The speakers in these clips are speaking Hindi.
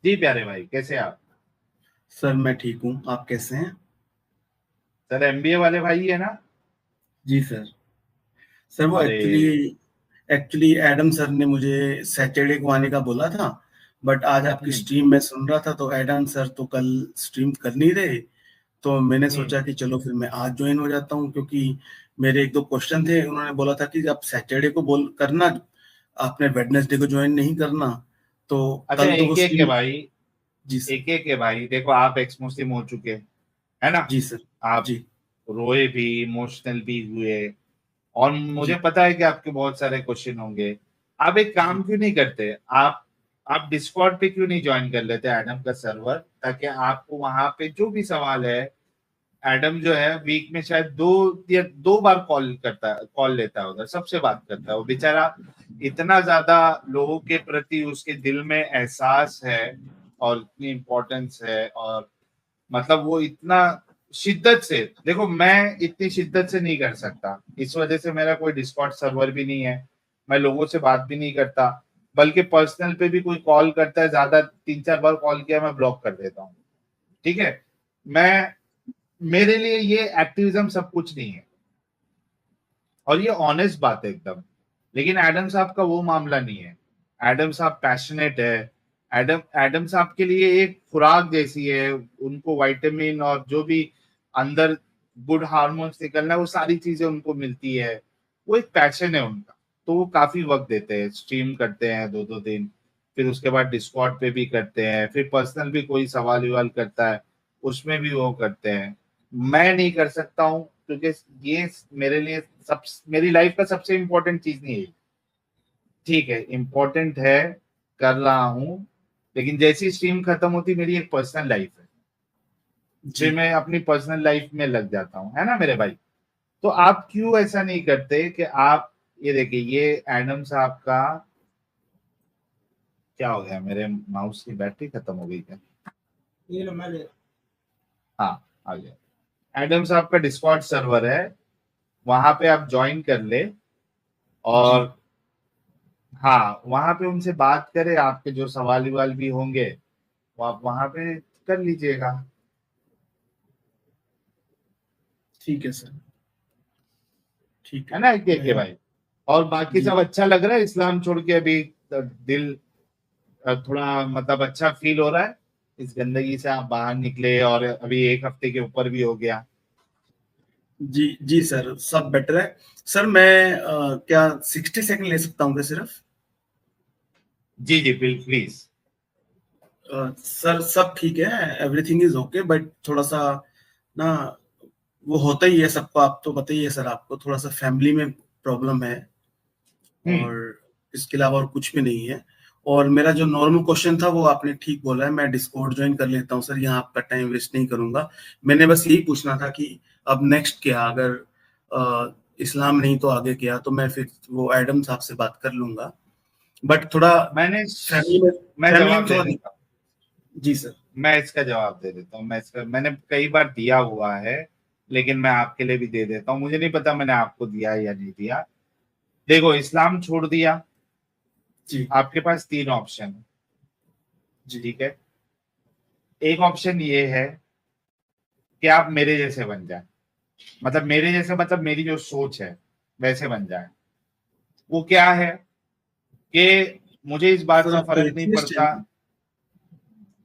जी प्यारे भाई, कैसे आप? सर मैं ठीक हूँ, आप कैसे हैं? सर एमबीए वाले भाई है ना? जी सर। सर वो अरे एक्चुअली एक्चुअली एडम सर ने मुझे सैटरडे को आने का बोला था, बट आज आपकी हम्म स्ट्रीम में सुन रहा था तो एडम सर तो कल स्ट्रीम कर नहीं रहे। तो मैंने हम्म। सोचा कि चलो फिर मैं आज ज्वाइन हो जाता हूँ, क्योंकि मेरे एक दो क्वेश्चन थे। उन्होंने बोला था कि आप सैटरडे को बोल करना, आपने वेडनेसडे को ज्वाइन नहीं करना। तो अच्छा, कल तो वो एक एक है स्ट्रीम। भाई। जी सर। एक एक है भाई, देखो आप एक्स मुस्लिम हो चुके है ना? जी सर। आप जी। रोए भी, इमोशनल भी हुए, और मुझे जी। पता है कि आपके बहुत सारे क्वेश्चन होंगे। आप एक काम जी। क्यों नहीं करते? आप डिस्कॉर्ड पे क्यों नहीं ज्वाइन कर लेते एडम का सर्वर, ताकि आपको वहां पे जो भी सवाल है, एडम जो है वीक में शायद दो बार कॉल लेता है, उधर सबसे बात करता है। वो बेचारा इतना ज्यादा लोगों के प्रति उसके दिल में एहसास है और इतनी इम्पोर्टेंस है, और मतलब वो इतना शिद्दत से, देखो मैं इतनी शिद्दत से नहीं कर सकता, इस वजह से मेरा कोई डिस्कॉर्ड सर्वर भी नहीं है। मैं लोगों से बात भी नहीं करता, बल्कि पर्सनल पे भी कोई कॉल करता है, ज्यादा 3-4 बार कॉल किया मैं ब्लॉक कर देता हूँ। ठीक है। मैं मेरे लिए ये एक्टिविज्म सब कुछ नहीं है, और ये ऑनेस्ट बात है एकदम। लेकिन एडम साहब का वो मामला नहीं है। एडम साहब पैशनेट है। एडम एडम साहब के लिए एक खुराक जैसी है, उनको विटामिन और जो भी अंदर गुड हार्मोन्स निकलना है, वो सारी चीजें उनको मिलती है। वो एक पैशन है उनका। तो वो काफी वक्त देते हैं, स्ट्रीम करते हैं 2-2 दिन, फिर उसके बाद डिस्कॉर्ड पे भी करते हैं, फिर पर्सनल भी कोई सवाल विवाल करता है, उसमें भी वो करते हैं। मैं नहीं कर सकता हूँ, क्योंकि ये मेरे लिए सब मेरी लाइफ का सबसे इम्पोर्टेंट चीज नहीं है। ठीक है, इम्पोर्टेंट है, कर रहा हूँ, लेकिन जैसी स्ट्रीम खत्म होती मेरी एक पर्सनल लाइफ है, जी। फिर मैं अपनी पर्सनल लाइफ में लग जाता हूँ, है ना मेरे भाई? तो आप क्यों ऐसा नहीं करते कि आप, ये देखिए, ये एडम साहब का क्या हो गया, मेरे माउस की बैटरी खत्म हो गई क्या? ये लो मैं ले। हाँ, आ गया। एडम साहब का डिस्कॉर्ड सर्वर है, वहां पे आप ज्वाइन कर ले, जी। और हाँ, वहां पे उनसे बात करें, आपके जो सवाल विवाल भी होंगे वो आप वहां पे कर लीजिएगा। ठीक है सर। ठीक है है। ना के मैं। भाई? और बाकी जी। सब अच्छा लग रहा है इस्लाम छोड़ के अभी? दिल थोड़ा मतलब अच्छा फील हो रहा है, इस गंदगी से आप बाहर निकले, और अभी 1 हफ्ते के ऊपर भी हो गया। जी। जी सर, सब बेटर है। सर मैं क्या 60 सेकंड ले सकता हूँ क्या सिर्फ? जी जी, प्लीज। सर सब ठीक है, एवरीथिंग इज ओके, बट थोड़ा सा ना, वो होता ही है सबको, आप तो बताइए सर, आपको थोड़ा सा फैमिली में प्रॉब्लम है, हम्म और इसके अलावा और कुछ भी नहीं है। और मेरा जो नॉर्मल क्वेश्चन था वो आपने ठीक बोला है, मैं डिस्कॉर्ड ज्वाइन कर लेता हूँ सर, यहाँ आपका टाइम वेस्ट नहीं करूंगा। मैंने बस यही पूछना था कि अब नेक्स्ट क्या, अगर इस्लाम नहीं तो आगे क्या, तो मैं फिर वो एडम साहब से बात कर लूंगा, बट थोड़ा मैंने फैमिली में मैं फैमिली में जवाब दे थोड़ा देता हूँ। जी सर। मैं इसका जवाब दे देता हूँ। मैंने कई बार दिया हुआ है, लेकिन मैं आपके लिए भी दे देता हूँ। मुझे नहीं पता मैंने आपको दिया है या नहीं दिया। देखो, इस्लाम छोड़ दिया, जी। आपके पास 3 ऑप्शन है। जी। ठीक है। एक ऑप्शन ये है कि आप मेरे जैसे बन जाए, मतलब मेरे जैसे, मतलब मेरी जो सोच है वैसे बन जाए। वो क्या है कि मुझे इस बात सर से आप तो फर्क नहीं एथियस्ट है पड़ता। ना?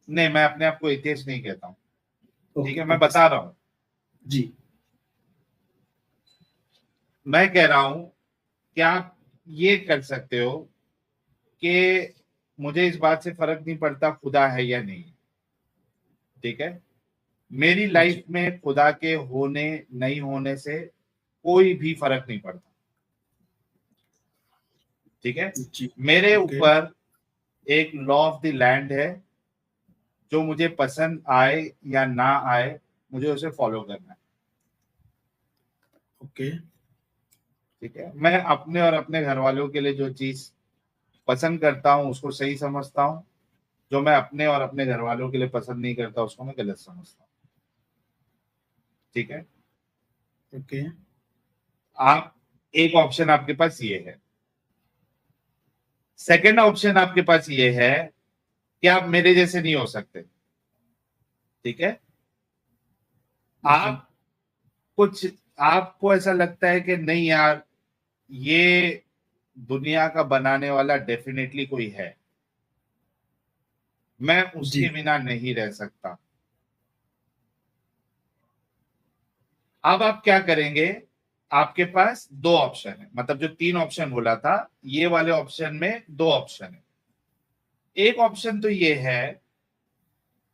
नहीं, मैं अपने आप को एथियस्ट नहीं कहता हूँ। ठीक ओके है, मैं ओके बता सर। रहा हूँ। जी। मैं कह रहा हूँ कि आप ये कर सकते हो कि मुझे इस बात से फर्क नहीं पड़ता खुदा है या नहीं। ठीक है। मेरी जी। लाइफ में खुदा के होने नहीं होने से कोई भी फर्क नहीं पड़ता। ठीक है। जी। मेरे ओके ऊपर एक लॉ ऑफ द लैंड है, जो मुझे पसंद आए या ना आए, मुझे उसे फॉलो करना है। ओके। ठीक है। मैं अपने और अपने घर वालों के लिए जो चीज पसंद करता हूँ उसको सही समझता हूँ, जो मैं अपने और अपने घर वालों के लिए पसंद नहीं करता उसको मैं गलत समझता हूँ। ठीक है। ओके। आप, एक ऑप्शन आपके पास ये है। सेकंड ऑप्शन आपके पास ये है कि आप मेरे जैसे नहीं हो सकते, ठीक है। जी आप कुछ, आपको ऐसा लगता है कि नहीं यार, ये दुनिया का बनाने वाला डेफिनेटली कोई है, मैं उसके जी बिना नहीं रह सकता। अब आप क्या करेंगे? आपके पास दो ऑप्शन है, मतलब जो तीन ऑप्शन बोला था, ये वाले ऑप्शन में दो ऑप्शन है। एक ऑप्शन तो ये है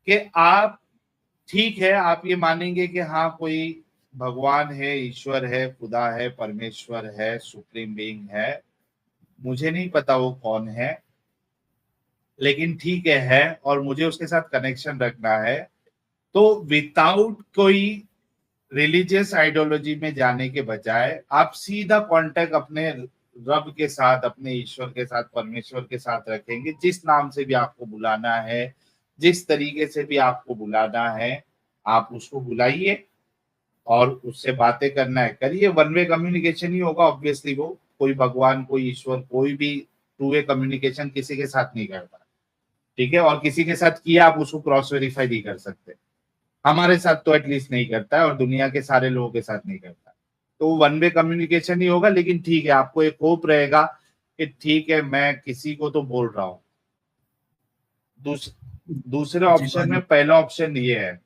कि आप, ठीक है, आप ये मानेंगे कि हाँ कोई भगवान है, ईश्वर है, खुदा है, परमेश्वर है, सुप्रीम बीइंग है, मुझे नहीं पता वो कौन है, लेकिन ठीक है और मुझे उसके साथ कनेक्शन रखना है। तो विदाउट कोई रिलीजियस आइडियोलॉजी में जाने के बजाय आप सीधा कांटेक्ट अपने रब के साथ, अपने ईश्वर के साथ, परमेश्वर के साथ रखेंगे। जिस नाम से भी आपको बुलाना है, जिस तरीके से भी आपको बुलाना है, आप उसको बुलाइए और उससे बातें करना है करिए। वन वे कम्युनिकेशन ही होगा ऑब्वियसली। वो कोई भगवान, कोई ईश्वर, कोई भी टू वे कम्युनिकेशन किसी के साथ नहीं करता, ठीक है। और किसी के साथ किया आप उसको क्रॉस वेरीफाई नहीं कर सकते, हमारे साथ तो एटलीस्ट नहीं करता है और दुनिया के सारे लोगों के साथ नहीं करता। तो वन वे कम्युनिकेशन ही होगा, लेकिन ठीक है, आपको एक होप रहेगा कि ठीक है मैं किसी को तो बोल रहा हूं। दूसरे जी ऑप्शन भाजी। में पहला ऑप्शन ये है।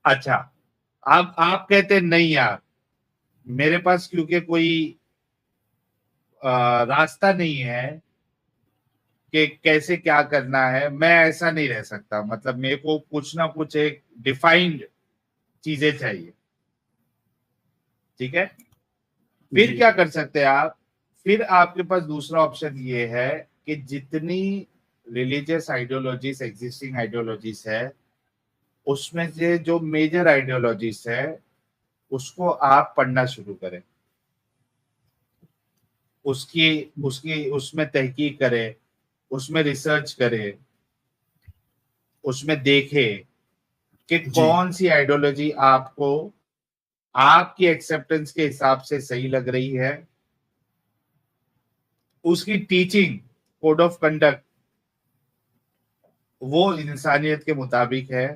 अच्छा, अब आप कहते हैं नहीं यार, मेरे पास क्योंकि कोई रास्ता नहीं है कि कैसे क्या करना है, मैं ऐसा नहीं रह सकता, मतलब मेरे को कुछ ना कुछ एक डिफाइंड चीजें चाहिए, ठीक है। फिर जी क्या कर सकते हैं आप? फिर आपके पास दूसरा ऑप्शन ये है कि जितनी रिलीजियस आइडियोलॉजीज, एग्जिस्टिंग आइडियोलॉजीज है, उसमें से जो मेजर आइडियोलॉजीज है उसको आप पढ़ना शुरू करें, उसकी उसकी उसमें तहकीक करें, उसमें रिसर्च करें, उसमें देखें कि जी कौन सी आइडियोलॉजी आपको आपकी एक्सेप्टेंस के हिसाब से सही लग रही है, उसकी टीचिंग, कोड ऑफ कंडक्ट वो इंसानियत के मुताबिक है,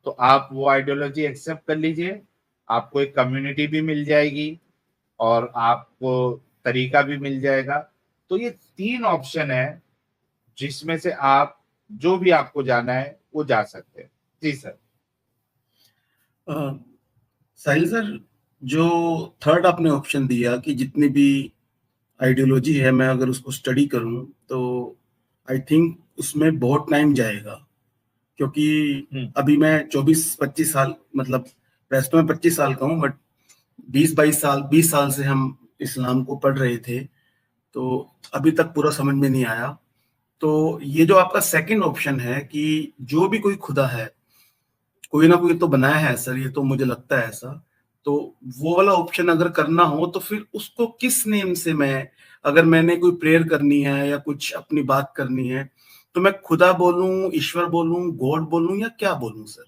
तो आप वो आइडियोलॉजी एक्सेप्ट कर लीजिए। आपको एक कम्युनिटी भी मिल जाएगी और आपको तरीका भी मिल जाएगा। तो ये तीन ऑप्शन है जिसमें से आप जो भी आपको जाना है वो जा सकते हैं। जी सर। अ, साहिल सर, जो थर्ड आपने ऑप्शन दिया कि जितनी भी आइडियोलॉजी है मैं अगर उसको स्टडी करूं तो आई थिंक उसमें बहुत टाइम जाएगा, क्योंकि हम्म। अभी मैं 24-25 साल, मतलब वैसे तो मैं 25 साल का हूँ, बट 20-22 साल 20 साल से हम इस्लाम को पढ़ रहे थे, तो अभी तक पूरा समझ में नहीं आया। तो ये जो आपका सेकंड ऑप्शन है कि जो भी कोई खुदा है, कोई ना कोई तो बनाया है सर, ये तो मुझे लगता है ऐसा। तो वो वाला ऑप्शन अगर करना हो तो फिर उसको किस नेम से मैं, अगर मैंने कोई प्रेयर करनी है या कुछ अपनी बात करनी है, तो मैं खुदा बोलूं, ईश्वर बोलूं, गॉड बोलूं, या क्या बोलूं सर?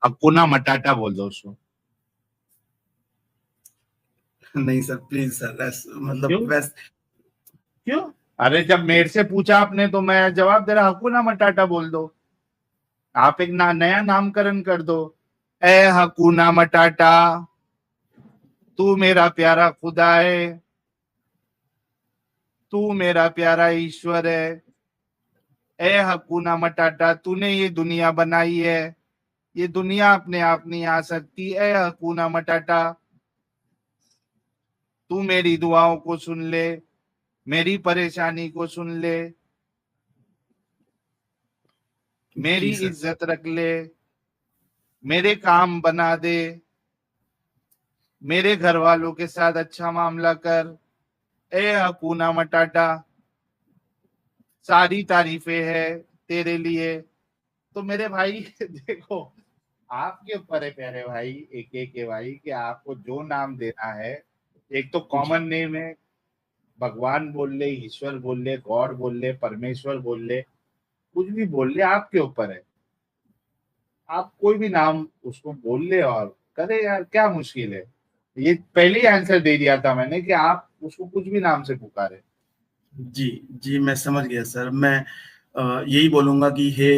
अब पुना मटाटा बोल दो उसको। नहीं सर, प्लीज सर, मतलब क्यों? वैस क्यों? अरे जब मेरे से पूछा आपने तो मैं जवाब दे रहा, हकुना मटाटा बोल दो। आप एक नया नामकरण कर दो, ए हकुना मटाटा, तू मेरा प्यारा खुदा है, तू मेरा प्यारा ईश्वर है। ए हकुना मटाटा, तूने ये दुनिया बनाई है, ये दुनिया अपने आप नहीं आ सकती। ए हकुना मटाटा, तू मेरी दुआओं को सुन ले, मेरी परेशानी को सुन ले, मेरी जी सर। इज्जत रख ले, मेरे काम बना दे, मेरे घर वालों के साथ अच्छा मामला कर। ए हकूना मटाटा, सारी तारीफें है तेरे लिए। तो मेरे भाई देखो, आपके ऊपर है प्यारे भाई, एक एक के भाई, कि आपको जो नाम देना है। एक तो जी कॉमन नेम है, भगवान बोल ले, ईश्वर बोल ले, गॉड बोल ले, परमेश्वर बोल ले, कुछ भी बोल ले, आपके ऊपर है। आप कोई भी नाम उसको बोल ले और करे यार, क्या मुश्किल है। ये पहले ही आंसर दे दिया था मैंने कि आप उसको कुछ भी नाम से पुकारे। जी जी, मैं समझ गया सर। मैं यही बोलूंगा कि हे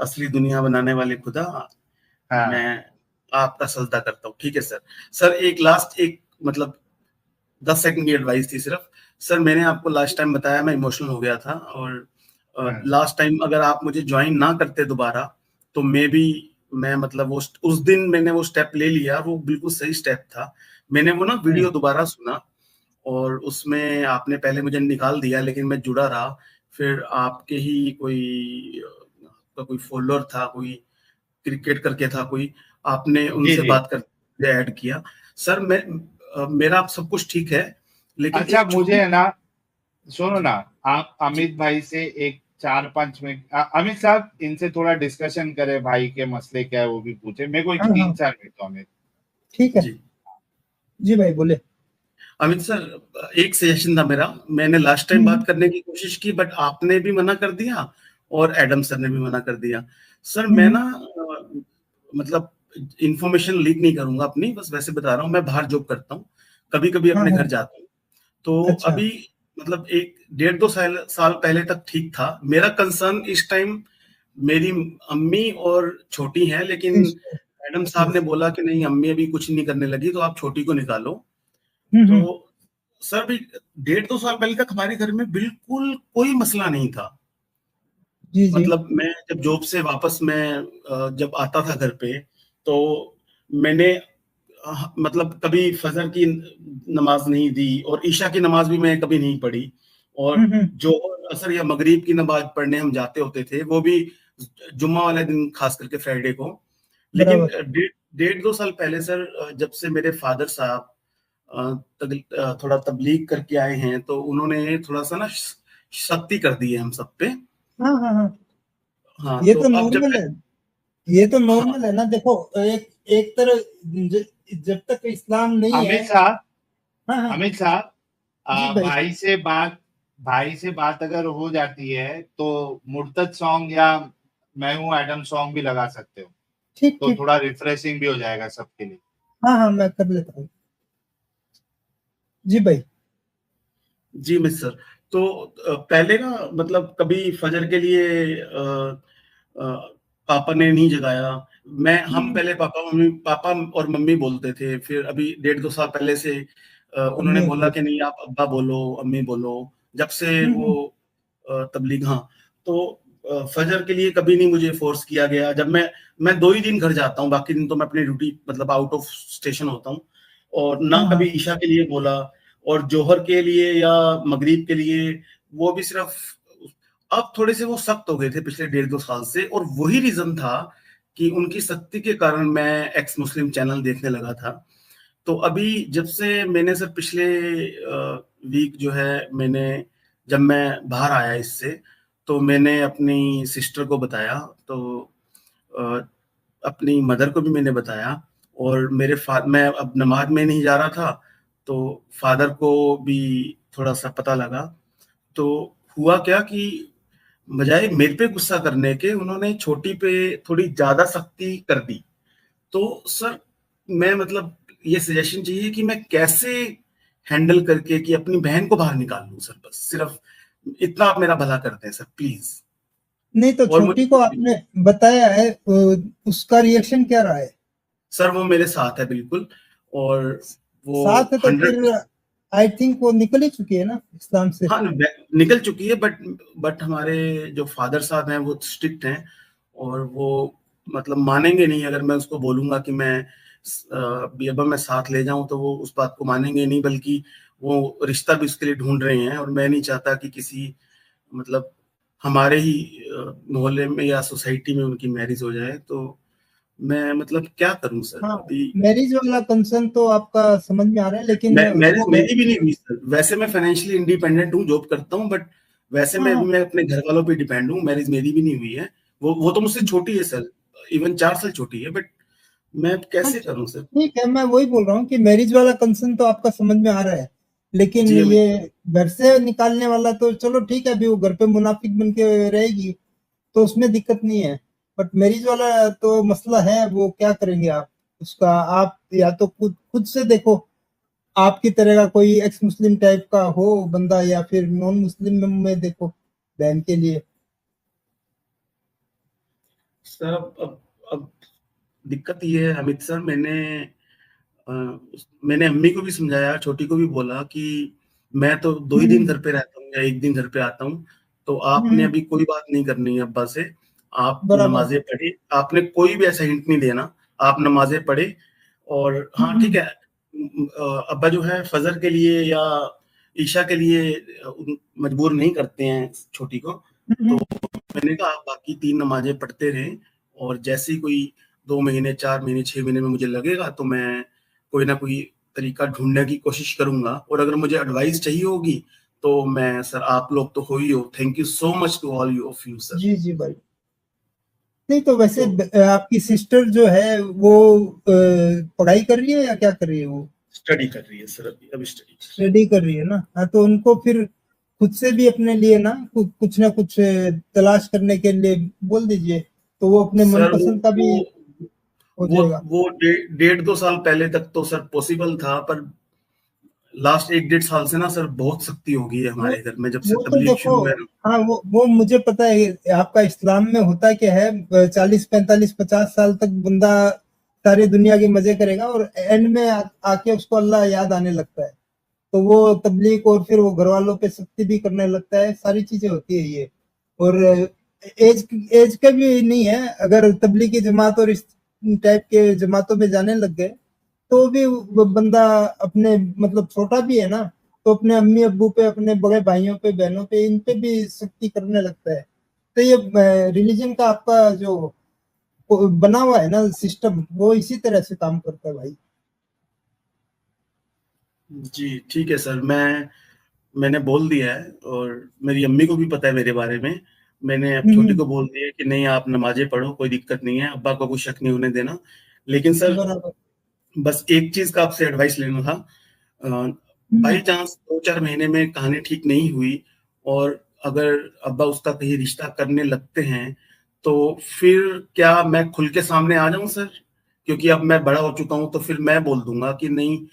असली दुनिया बनाने वाले खुदा, हाँ। मैं आपका सजदा करता हूँ। ठीक है सर। सर एक लास्ट, एक मतलब 10 सेकंड की एडवाइस थी सिर्फ। सर मैंने आपको लास्ट टाइम बताया मैं इमोशनल हो गया था, और हाँ। लास्ट टाइम अगर आप मुझे ज्वाइन ना करते दोबारा, तो मे बी मैं मतलब वो उस दिन मैंने वो स्टेप ले लिया, वो बिल्कुल सही स्टेप था। मैंने वो ना वीडियो दोबारा सुना, और उसमें आपने पहले मुझे निकाल दिया, लेकिन मैं जुड़ा रहा। फिर आपके ही कोई आपका कोई फॉलोअर था, कोई क्रिकेट करके था कोई, आपने जी उनसे जी। बात करके ऐड किया। सर मैं मेरा सब कुछ ठीक है, लेकिन अच्छा एक मुझे छोटी। है ना, सुनो जी ना, आप जी अमित भाई से एक 4-5 मिनट, अमित साहब इनसे थोड़ा डिस्कशन करें, भाई के मसले क्या है वो भी पूछे, मेरे को एक हाँ हाँ 3-4 मिनट दो अमित। ठीक है। जी जी भाई बोले। अमित सर, एक सजेशन था मेरा। मैंने लास्ट टाइम हम्म बात करने की कोशिश की, बट आपने भी मना कर दिया और एडम सर ने भी मना कर दिया। सर मैं हम्म, ना मतलब इंफॉर्मेशन लीक नहीं करूंगा अपनी, बस वैसे बता रहा हूँ। मैं बाहर जॉब करता हूँ, कभी कभी हाँ अपने घर हाँ जाता हूँ। तो अच्छा। अभी मतलब एक 1.5-2 साल साल पहले तक ठीक था। मेरा कंसर्न इस टाइम मेरी अम्मी और छोटी हैं, लेकिन सिस्टर। मैडम साहब ने यस। बोला कि नहीं, अम्मी अभी कुछ नहीं करने लगी, तो आप छोटी को निकालो। तो हम्म। सर भी 1.5-2 साल पहले तक हमारे घर में बिल्कुल कोई मसला नहीं था। जी जी। मतलब मैं जब जॉब से वापस मैं जब आता था घर पे, तो मैंने मतलब कभी फजर की नमाज नहीं दी, और ईशा की नमाज भी मैं कभी नहीं पढ़ी। और हम्म। जो असर या मगरिब की नमाज पढ़ने हम जाते होते थे, वो भी जुम्मा वाले दिन, खास करके फ्राइडे को। लेकिन बराबर। 1.5-2 साल पहले सर, जब से मेरे फादर साहब थोड़ा तबलीग करके आए हैं, तो उन्होंने थोड़ा सा ना सख्ती कर दी है हम सब पे। हाँ हाँ हाँ। हाँ, ये तो तो अब जब नॉर्मल मैं, है। ये तो हाँ नॉर्मल है ना, देखो। एक एक तरह जब तक इस्लाम नहीं है। अमित साहब, हाँ हाँ। अमित साहब, जी भाई। भाई से बात अगर हो जाती है तो मुर्तद सॉन्ग या मैं हूँ एडम सॉन्ग भी लगा सकते हो, ठीक तो ठीक। थोड़ा रिफ्रेशिंग भी हो जाएगा सबके लिए। हाँ हाँ मैं कर लेता हूँ। जी भाई। जी मिस सर। तो पहले ना मतलब कभी फजर के लिए पापा ने नहीं जगाया। मैं हम हम्म, पहले पापा और मम्मी बोलते थे, फिर अभी 1.5-2 साल पहले से उन्होंने अम्मी बोला बोल। कि नहीं, आप अब्बा बोलो, अम्मी बोलो। जब से वो हम्म। तबलीग, हाँ। तो फजर के लिए कभी नहीं मुझे फोर्स किया गया। जब मैं 2 ही दिन घर जाता हूँ, बाकी दिन तो मैं अपनी ड्यूटी मतलब आउट ऑफ स्टेशन होता हूँ। और ना हाँ कभी हाँ ईशा के लिए बोला, और जोहर के लिए या मगरिब के लिए, वो भी सिर्फ। अब थोड़े से वो सख्त हो गए थे पिछले 1.5-2 साल से, और वही रीजन था कि उनकी सख्ती के कारण मैं एक्स मुस्लिम चैनल देखने लगा था। तो अभी जब से मैंने सर पिछले वीक जो है, मैंने जब मैं बाहर आया इससे, तो मैंने अपनी सिस्टर को बताया, तो अ, अपनी मदर को भी मैंने बताया। और मैं अब नमाज में नहीं जा रहा था, तो फादर को भी थोड़ा सा पता लगा। तो हुआ क्या कि बजाय मेरे पे गुस्सा करने के, उन्होंने छोटी पे थोड़ी ज्यादा सख्ती कर दी। तो सर मैं मतलब ये सजेशन चाहिए कि मैं कैसे हैंडल करके कि अपनी बहन को बाहर निकाल लूं सर, बस सिर्फ इतना आप मेरा भला करते हैं सर, प्लीज। नहीं तो और मुझे छोटी को आपने बताया है, उसका रिएक्शन क्या रहा है? सर, वो मेरे साथ है बिल्कुल। और वो साथ है तो फिर 100। आई थिंक वो निकल ही चुकी है ना इस्लाम से। हाँ, निकल चुकी है, बट हमारे जो फादर साहब हैं वो स्ट्रिक्ट हैं। और वो मतलब मानेंगे नहीं अगर मैं उसको बोलूंगा कि मैं अब्बा मैं साथ ले जाऊं, तो वो उस बात को मानेंगे नहीं, बल्कि वो रिश्ता भी उसके लिए ढूंढ रहे हैं। और मैं नहीं चाहता कि किसी मतलब हमारे ही मोहल्ले में या सोसाइटी में उनकी मैरिज हो जाए। तो मैं मतलब क्या करूं सर हाँ, अभी। मैरिज वाला कंसर्न तो आपका समझ में आ रहा है, लेकिन मैरिज वो मेरी भी नहीं हुई सर। वैसे मैं फाइनेंशियली इंडिपेंडेंट हूँ, जॉब करता हूँ, बट वैसे हाँ हाँ मैं अपने घर वालों पे डिपेंड हूँ। मैरिज मेरी भी नहीं हुई है। वो तो मुझसे छोटी है सर, इवन 4 साल छोटी है, बट मैं हाँ कैसे करूं सर। ठीक है, मैं वही बोल रहा हूँ कि मैरिज वाला कंसर्न तो आपका समझ में आ रहा है, लेकिन जी अमित ये सर। घर से निकालने वाला तो चलो ठीक है, अभी वो घर पे मुनाफिक बन के रहेगी तो उसमें दिक्कत नहीं है। बट मैरिज वाला तो मसला है, वो क्या करेंगे आप उसका? आप या तो खुद खुद से देखो, आपकी तरह का कोई एक्स मुस्लिम टाइप का हो बंदा, या फिर नॉन मुस्लिम में देखो बहन के लिए। सर अब दिक्कत ये है अमित सर, मैंने अम्मी को भी समझाया, छोटी को भी बोला कि मैं तो 2 ही दिन घर पे रहता हूँ या 1 दिन घर पे आता हूँ, तो आपने हम्म, अभी कोई बात नहीं करनी है अब्बा से। आप बराबर। नमाज़ें पढ़े, आपने कोई भी ऐसा हिंट नहीं देना, आप नमाज़ें पढ़े। और हाँ, ठीक है, अब्बा जो है फ़जर के लिए या ईशा के लिए मजबूर नहीं करते हैं छोटी को। तो मैंने कहा आप बाकी 3 नमाज़ें पढ़ते रहें, और जैसे ही कोई 2 महीने, 4 महीने, 6 महीने में मुझे लगेगा तो मैं कोई ना कोई तरीका ढूँढने की कोशिश करूँगा, और अगर मुझे एडवाइस चाहिए होगी तो मैं, सर आप लोग तो हो ही हो। Thank you so much to all you of you sir. जी जी भाई। नहीं तो वैसे तो आपकी सिस्टर जो है वो पढ़ाई कर रही है या क्या कर रही है? वो स्टडी कर रही है सर, अभी स्टडी कर रही स्टडी कर रही है ना। हाँ, तो उनको फिर खुद से भी अपने लिए ना कुछ ना कुछ तलाश करने के लिए बोल दीजिए, तो वो अपने है सर। मनपसंद का भी हो वो जाएगा। वो 1.5-2 साल पहले तक तो सर पॉसिबल था, पर लास्ट 1-1.5 साल से ना सर बहुत सख्ती हो गई है वो हमारे घर में, जब से वो तो तबलीग देखो, शुरू है ना। हाँ वो मुझे पता है। आपका इस्लाम में होता क्या है, 40 45 50 साल तक बंदा सारी दुनिया के मजे करेगा और एंड में आके उसको अल्लाह याद आने लगता है, तो वो तबलीग और फिर वो घर वालों पे सख्ती भी करने लगता है। सारी चीजें होती है ये। और एज एज का भी नहीं है। अगर तबलीगी जमात और इस टाइप के जमातों में जाने लग गए तो भी वो बंदा अपने मतलब छोटा भी है ना, तो अपने अम्मी अब्बू पे, अपने बड़े भाइयों पे, बहनों पे, इन पे भी सख्ती करने लगता है। तो ये रिलीजन का आपका जो बना हुआ है ना सिस्टम, वो इसी तरह से काम करता है भाई। जी ठीक है सर, मैंने बोल दिया है, और मेरी अम्मी को भी पता है मेरे बारे में। मैंने अब छोटी हम्म, को बोल दिया है कि नहीं आप नमाजें पढ़ो, कोई दिक्कत नहीं है, अब्बा को कोई शक नहीं होने देना। लेकिन सर बराबर। बस एक चीज का आपसे एडवाइस लेना था। हम्म, बाई चांस 2-4 महीने में कहानी ठीक नहीं हुई, और अगर अब्बा उसका कहीं रिश्ता करने लगते हैं, तो फिर क्या मैं खुल के सामने आ जाऊं सर? क्योंकि अब मैं बड़ा हो चुका हूं, तो फिर मैं बोल दूंगा कि नहीं,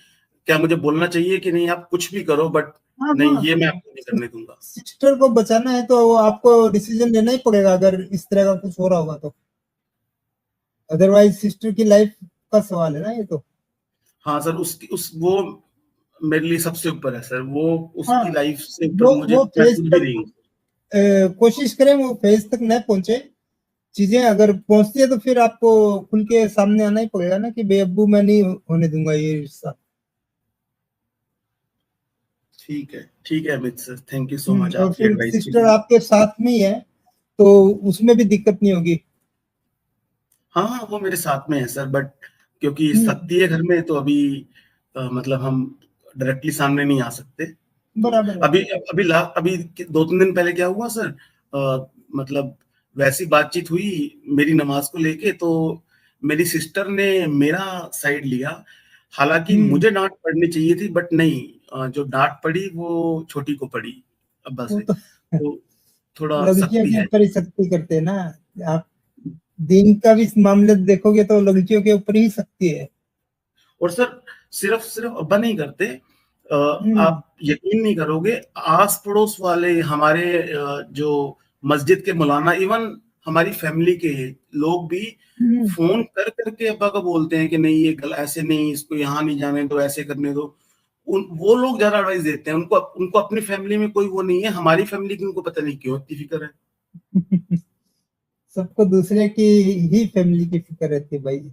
क्या मुझे बोलना चाहिए कि नहीं आप कुछ भी करो, बट हाँ नहीं, हाँ। ये मैं आपको नहीं करने दूंगा। सिस्टर को बचाना है तो वो आपको डिसीजन लेना ही पड़ेगा, अगर इस तरह का कुछ हो रहा होगा तो। अदरवाइज सिस्टर की लाइफ का सवाल है ना ये तो। हाँ सर, उसकी उस वो मेरे लिए सबसे ऊपर है सर, वो हाँ, उसकी लाइफ से ऊपर मुझे, वो मैं फेज कुछ भी तक नहीं हूँ। कोशिश करें वो फेज तक न पहुंचे। चीजें अगर पहुंचती है तो फिर आपको खुल के सामने आना ही पड़ेगा ना कि बे अब्बू मैं नहीं होने दूंगा ये रिश्ता। ठीक है Amit sir, thank you so much और आपकी फिर एडवाइस के सिस्टर लिए। आपके साथ में ही है तो उसमें भी दिक्कत नहीं होगी। हाँ हाँ, वो मेरे साथ में है सर, बट क्योंकि हम्म, सख्ती है घर में, तो अभी मतलब हम डायरेक्टली सामने नहीं आ सकते। तो बराबर है। अभी 2-3 दिन पहले क्या हुआ सर, मतलब वैसी बातचीत हुई मेरी नमाज को लेके, तो मेरी सिस्टर ने मेरा साइड लिया। हालांकि हम्म, मुझे डांट पड़नी चाहिए थी, बट नहीं, जो डांट पड़ी वो छोटी को पड़ी अब्बा वो से। तो तो थोड़ा लड़कियों सख्ती के है। ऊपर ही सख्ती करते हैं ना। आप दीन का भी मामले देखोगे तो लड़कियों के ऊपर ही सख्ती है। और सर सिर्फ सिर्फ अब्बा नहीं करते, हम्म, आप यकीन नहीं करोगे, आस पड़ोस वाले हमारे, जो मस्जिद के मौलाना, इवन हमारी फैमिली के लोग भी हम्म, फोन कर करके अब्बा को बोलते हैं कि नहीं ये गल ऐसे नहीं, इसको यहाँ नहीं जाने दो, ऐसे करने दो। वो लोग ज्यादा एडवाइस देते हैं, उनको उनको अपनी फैमिली में कोई वो नहीं है, हमारी फैमिली की उनको पता नहीं क्यों इतनी फिक्र है। सबको दूसरे की ही फैमिली की फिक्र रहती है भाई।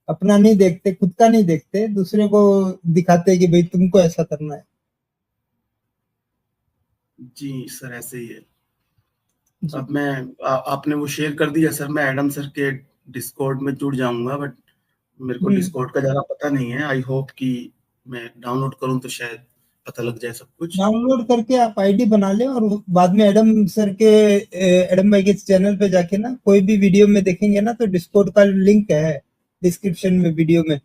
अपना नहीं देखते, खुद का नहीं देखते, दूसरे को दिखाते हैं कि भाई तुमको ऐसा करना है। जी सर, ऐसे ही है। जी। अब आपने वो शेयर कर दिया सर, मैं एडम सर के डिस्कॉर्ड में जुड़ जाऊंगा, बट मेरे को हम्म, डिस्कॉर्ड का ज्यादा पता नहीं है। आई होप कि मैं डाउनलोड करूं तो शायद पता लग जाए सब कुछ। डाउनलोड करके आप आईडी बना लें और बाद में एडम सर के एडम भाई के चैनल पे जाके ना कोई भी वीडियो में देखेंगे ना तो डिस्कॉर्ड का लिंक है डिस्क्रिप्शन में वीडियो में।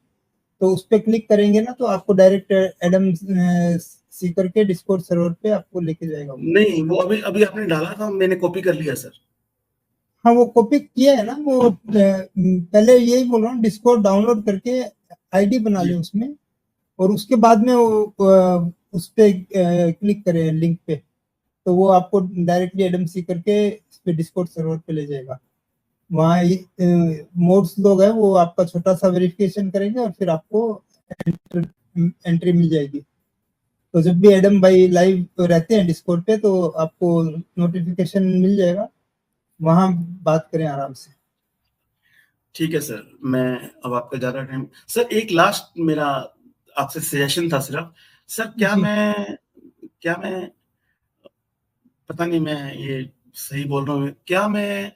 तो उस पर क्लिक करेंगे ना तो आपको डायरेक्ट एडम सी करके डिस्कॉर्ड सर्वर पे आपको लेके जाएगा वो। नहीं, वो अभी अभी आपने डाला था, मैंने कॉपी कर लिया सर। हाँ, वो कॉपी किया है ना वो। पहले यही बोल रहा हूँ, डिस्कॉर्ड डाउनलोड करके आईडी बना ले जी उसमें और उसके बाद में वो उस पे क्लिक करें लिंक पे, तो वो आपको डायरेक्टली एडम सीकर के इस पे डिस्कॉर्ड सर्वर पे ले जाएगा। वहाँ मोड्स लोग हैं, वो आपका छोटा सा वेरिफिकेशन करेंगे और फिर आपको एंट्री मिल जाएगी। तो जब भी एडम भाई लाइव रहते हैं डिस्कॉर्ड पे तो आपको नोटिफिकेशन मिल जाएगा, वहाँ बात करें आराम से। ठीक है सर, मैं अब आपका ज्यादा टाइम सर, एक लास्ट मेरा आपसे सजेशन था सिर्फ सर, क्या जी। मैं पता नहीं मैं ये सही बोल रहा हूँ, क्या मैं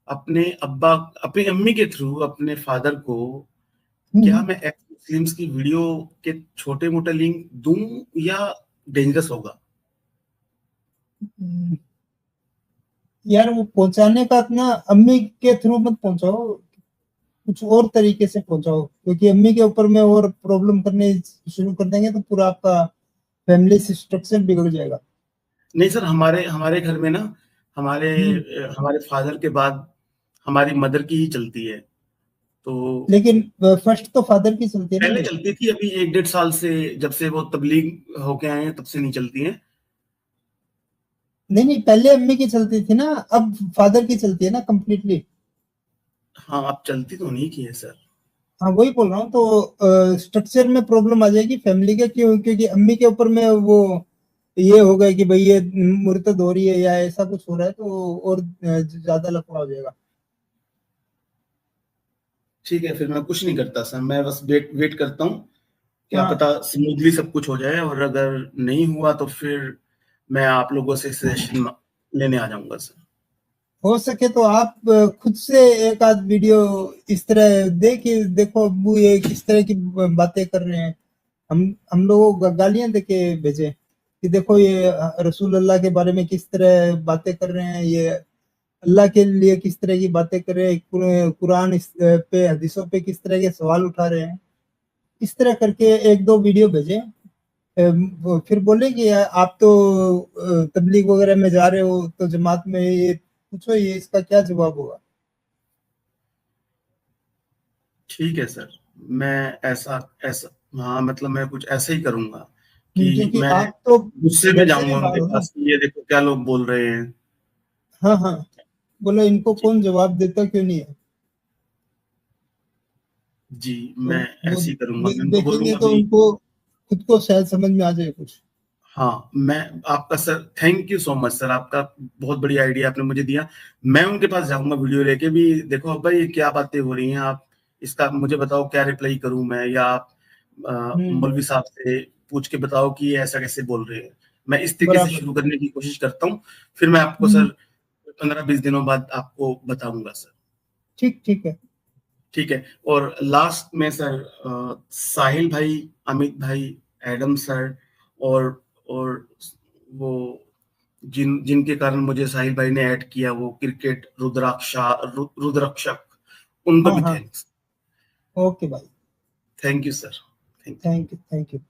अपनी अम्मी के थ्रू अपने फादर को, क्या मैं एक्स मुस्लिम्स की वीडियो के छोटे मोटे लिंक दूं या डेंजरस होगा? यार वो पहुंचाने का इतना अम्मी के थ्रू मत पहुंचाओ, कुछ और तरीके से पहुंचाओ, क्योंकि अम्मी के ऊपर में और प्रॉब्लम करने शुरू कर देंगे तो पूरा आपका फैमिली स्ट्रक्चर बिगड़ जाएगा। नहीं सर, हमारे हमारे घर में ना हमारे हमारे फादर के बाद हमारी मदर की ही चलती है, तो लेकिन फर्स्ट तो फादर की चलती है ना पहले भाई। चलती थी, अभी 1-1.5 साल से जब से वो तबलीग होके आए हैं तब से नहीं चलती हैं। नहीं नहीं, पहले अम्मी की चलती थी ना, अब फादर की चलती है ना कंप्लीटली। हाँ, अब चलती तो नहीं की है सर। हाँ वही बोल रहा हूँ, तो स्ट्रक्चर में प्रॉब्लम आ जाएगी फैमिली के, क्यों? क्योंकि अम्मी के ऊपर में वो ये हो गया कि भाई ये मुर्तद हो रही है या ऐसा कुछ हो रहा है, तो और ज्यादा लफड़ा हो जाएगा। ठीक है, फिर मैं कुछ नहीं करता सर, मैं बस वेट वेट करता हूँ, क्या हाँ, पता स्मूथली सब कुछ हो जाए, और अगर नहीं हुआ तो फिर मैं आप लोगों से सजेशन लेने आ जाऊंगा सर। हो सके तो आप खुद से एक आध वीडियो इस तरह देखो अब्बू ये किस तरह की बातें कर रहे हैं, हम लोगों को गालियां देके भेजे कि देखो ये रसूल अल्लाह के बारे में किस तरह बातें कर रहे हैं, ये अल्लाह के लिए किस तरह की बातें कर रहे हैं, कुरान पे हदीसों पे किस तरह के सवाल उठा रहे हैं, इस तरह करके एक दो वीडियो भेजे। वो फिर बोले कि आप तो तबलीग वगैरह में जा रहे हो तो जमात में ये पूछो, ये इसका क्या जवाब होगा। ठीक है सर, मैं ऐसा ऐसा हाँ, मतलब मैं कुछ ऐसा ही करूंगा कि क्योंकि मैं आप तो गुस्से में घर से भी जाऊंगा उनके बाहर हो ना। पास कि ये देखो क्या लोग बोल रहे हैं। हाँ हाँ, बोलो इनको कौन जवाब देता क्यों नहीं है। जी, तो मैं वो ऐसे ही करूंगा, मैं उनको देखेंगे बोलूंगा तो भी। उनको खुद को शायद समझ में आ जाए कुछ। हाँ, मैं आपका sir, thank you so much sir, आपका बहुत बड़ी आइडिया आपने मुझे दिया। मैं उनके पास जाऊंगा वीडियो लेके भी, देखो अब भाई क्या बातें हो रही हैं, आप इसका मुझे बताओ क्या रिप्लाई करूं मैं, या आप हम्म, मौलवी साहब से पूछ के बताओ कि ये ऐसा कैसे बोल रहे हैं। मैं इस तरीके से बराबर। शुरू करने की कोशिश करता हूँ, फिर मैं आपको हम्म, सर 15-20 दिनों बाद आपको बताऊंगा सर। ठीक ठीक है। ठीक है, और लास्ट में सर साहिल भाई, अमित भाई, एडम सर, और और वो जिनके कारण मुझे साहिल भाई ने ऐड किया, वो क्रिकेट रुद्राक्षक, उनको हाँ भी हाँ, थैंक्स। ओके भाई, thank you sir, thank you. Thank you thank you.